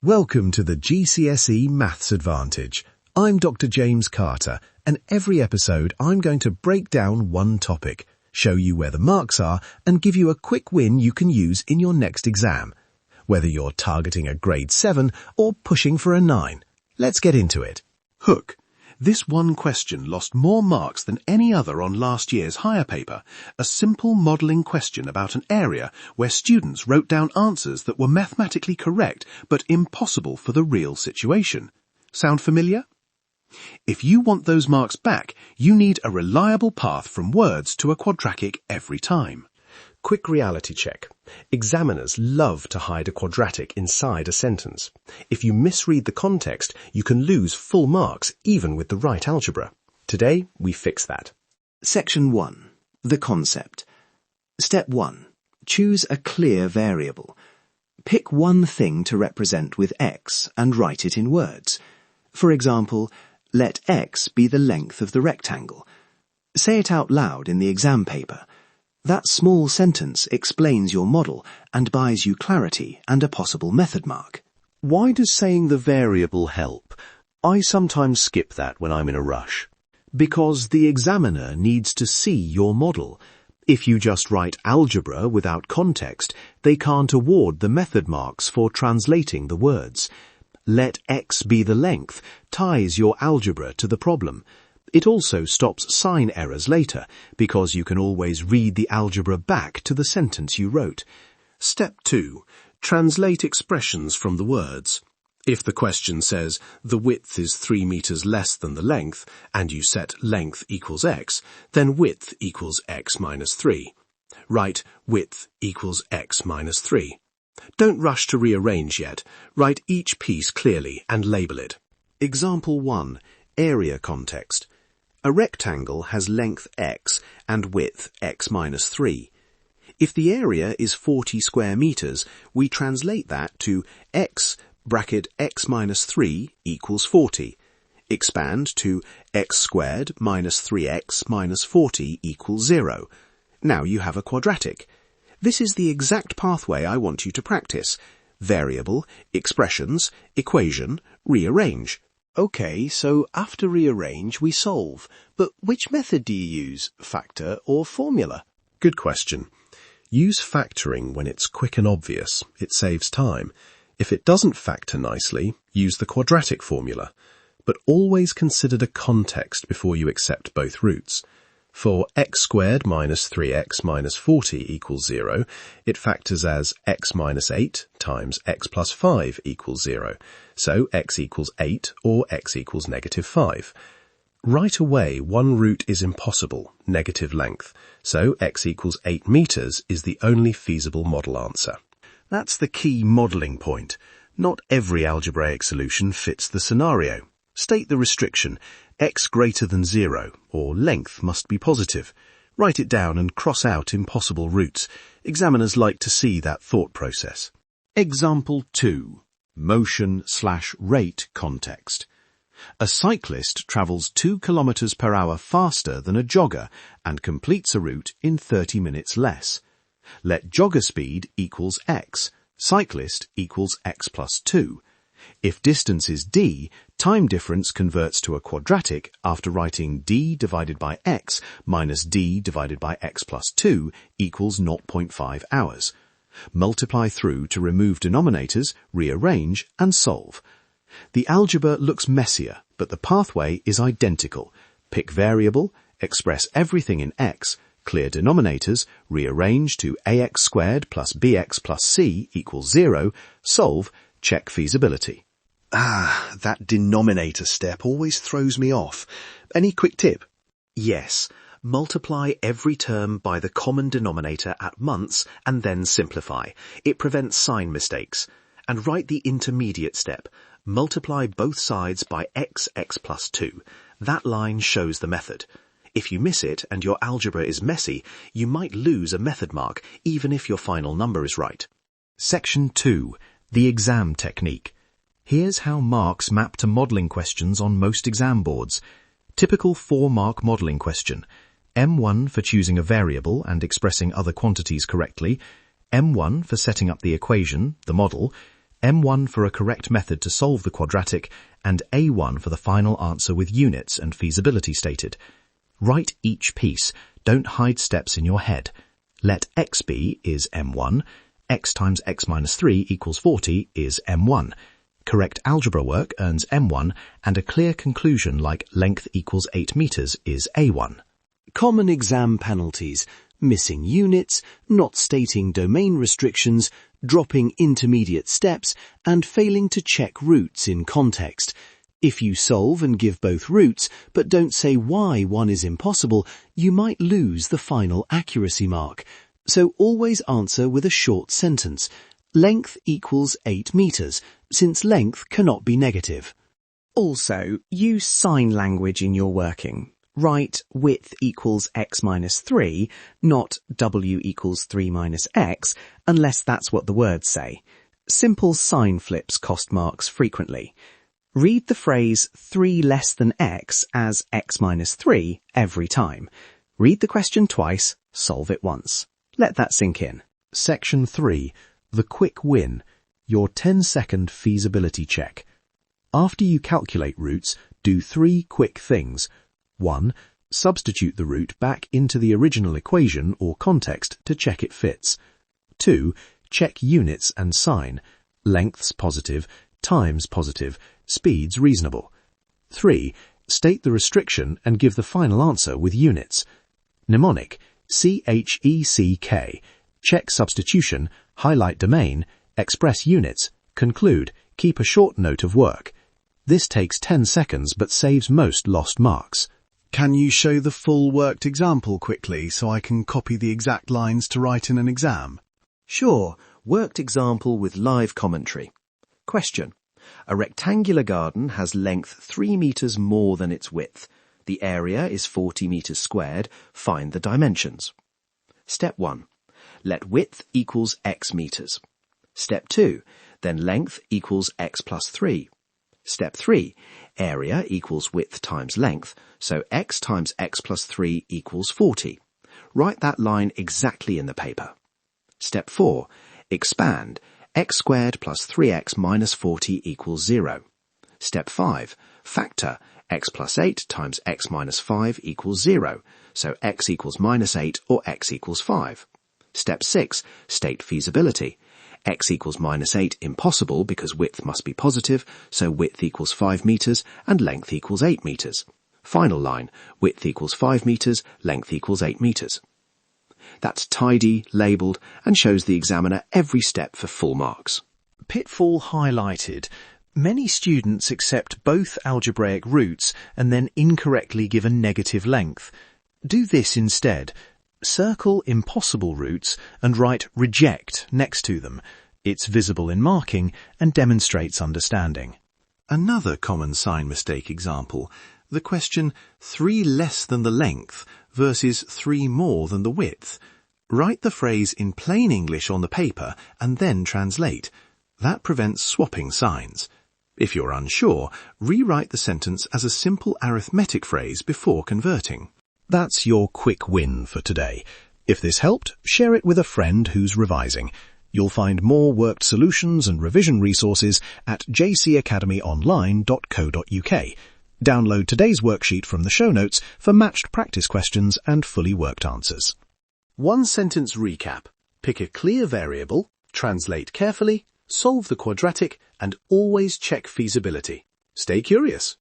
Welcome to the GCSE Maths Advantage. I'm Dr. James Carter, and every episode I'm going to break down one topic, show you where the marks are, and give you a quick win you can use in your next exam. Whether you're targeting a grade 7 or pushing for a 9. Let's get into it. Hook. This one question lost more marks than any other on last year's higher paper, a simple modelling question about an area where students wrote down answers that were mathematically correct but impossible for the real situation. Sound familiar? If you want those marks back, you need a reliable path from words to a quadratic every time. Quick reality check. Examiners love to hide a quadratic inside a sentence. If you misread the context, you can lose full marks even with the right algebra. Today, we fix that. Section 1. The concept. Step 1. Choose a clear variable. Pick one thing to represent with x and write it in words. For example, let x be the length of the rectangle. Say it out loud in the exam paper. That small sentence explains your model and buys you clarity and a possible method mark. Why does saying the variable help? I sometimes skip that when I'm in a rush. Because the examiner needs to see your model. If you just write algebra without context, they can't award the method marks for translating the words. Let x be the length ties your algebra to the problem. It also stops sign errors later, because you can always read the algebra back to the sentence you wrote. Step 2. Translate expressions from the words. If the question says, the width is 3 meters less than the length, and you set length equals x, then width equals x minus 3. Write width equals x minus 3. Don't rush to rearrange yet. Write each piece clearly and label it. Example 1. Area context. A rectangle has length x and width x minus 3. If the area is 40 square meters, we translate that to x bracket x minus 3 equals 40. Expand to x squared minus 3x minus 40 equals 0. Now you have a quadratic. This is the exact pathway I want you to practice. Variable, expressions, equation, rearrange. Okay, so after rearrange we solve, but which method do you use, factor or formula? Good question. Use factoring when it's quick and obvious. It saves time. If it doesn't factor nicely, use the quadratic formula. But always consider the context before you accept both routes. For x squared minus 3x minus 40 equals 0, it factors as x minus 8 times x plus 5 equals 0. So x equals 8 or x equals negative 5. Right away, one route is impossible, negative length. So x equals 8 meters is the only feasible model answer. That's the key modelling point. Not every algebraic solution fits the scenario. State the restriction, x greater than 0, or length must be positive. Write it down and cross out impossible routes. Examiners like to see that thought process. Example 2. Motion/rate context. A cyclist travels 2 kilometers per hour faster than a jogger and completes a route in 30 minutes less. Let jogger speed equals x, cyclist equals x plus 2. If distance is d, time difference converts to a quadratic after writing d divided by x minus d divided by x plus 2 equals 0.5 hours. Multiply through to remove denominators, rearrange, and solve. The algebra looks messier, but the pathway is identical. Pick variable, express everything in x, clear denominators, rearrange to ax squared plus bx plus c equals 0, solve, check feasibility. That denominator step always throws me off. Any quick tip? Yes. Multiply every term by the common denominator at months and then simplify. It prevents sign mistakes. And write the intermediate step. Multiply both sides by x plus 2. That line shows the method. If you miss it and your algebra is messy, you might lose a method mark even if your final number is right. Section 2. The exam technique. Here's how marks map to modelling questions on most exam boards. Typical 4-mark modelling question. M1 for choosing a variable and expressing other quantities correctly. M1 for setting up the equation, the model. M1 for a correct method to solve the quadratic, and A1 for the final answer with units and feasibility stated. Write each piece. Don't hide steps in your head. Let x be is M1, x times x minus 3 equals 40 is M1. Correct algebra work earns M1, and a clear conclusion like length equals 8 meters is A1. Common exam penalties: missing units, not stating domain restrictions, dropping intermediate steps, and failing to check roots in context. If you solve and give both roots, but don't say why one is impossible, you might lose the final accuracy mark. So always answer with a short sentence. Length equals 8 meters, since length cannot be negative. Also, use sign language in your working. Write width equals x minus 3, not w equals 3 minus x, unless that's what the words say. Simple sign flips cost marks frequently. Read the phrase 3 less than x as x minus 3 every time. Read the question twice, solve it once. Let that sink in. Section 3. The quick win. Your 10-second feasibility check. After you calculate roots, do 3 quick things. 1. Substitute the root back into the original equation or context to check it fits. 2. Check units and sign. Lengths positive, times positive, speeds reasonable. 3. State the restriction and give the final answer with units. Mnemonic: CHECK. Check substitution, highlight domain, express units, conclude, keep a short note of work. This takes 10 seconds but saves most lost marks. Can you show the full worked example quickly so I can copy the exact lines to write in an exam? Sure, worked example with live commentary. Question: a rectangular garden has length 3 meters more than its width. The area is 40 meters squared. Find the dimensions. Step 1. Let width equals x meters. Step 2. Then length equals x plus 3. Step 3. Area equals width times length, so x times x plus 3 equals 40. Write that line exactly in the paper. Step 4. Expand. X squared plus 3x minus 40 equals 0. Step 5. Factor. X plus 8 times x minus 5 equals 0, so x equals minus 8 or x equals 5. Step 6. State feasibility. X equals minus 8 impossible because width must be positive, so width equals 5 meters and length equals 8 meters. Final line, width equals 5 meters, length equals 8 meters. That's tidy, labelled, and shows the examiner every step for full marks. Pitfall highlighted. Many students accept both algebraic roots and then incorrectly give a negative length. Do this instead. Circle impossible roots and write reject next to them. It's visible in marking and demonstrates understanding. Another common sign mistake example. The question 3 less than the length versus 3 more than the width. Write the phrase in plain English on the paper and then translate. That prevents swapping signs. If you're unsure, rewrite the sentence as a simple arithmetic phrase before converting. That's your quick win for today. If this helped, share it with a friend who's revising. You'll find more worked solutions and revision resources at jcacademyonline.co.uk. Download today's worksheet from the show notes for matched practice questions and fully worked answers. One sentence recap. Pick a clear variable, translate carefully, solve the quadratic, and always check feasibility. Stay curious.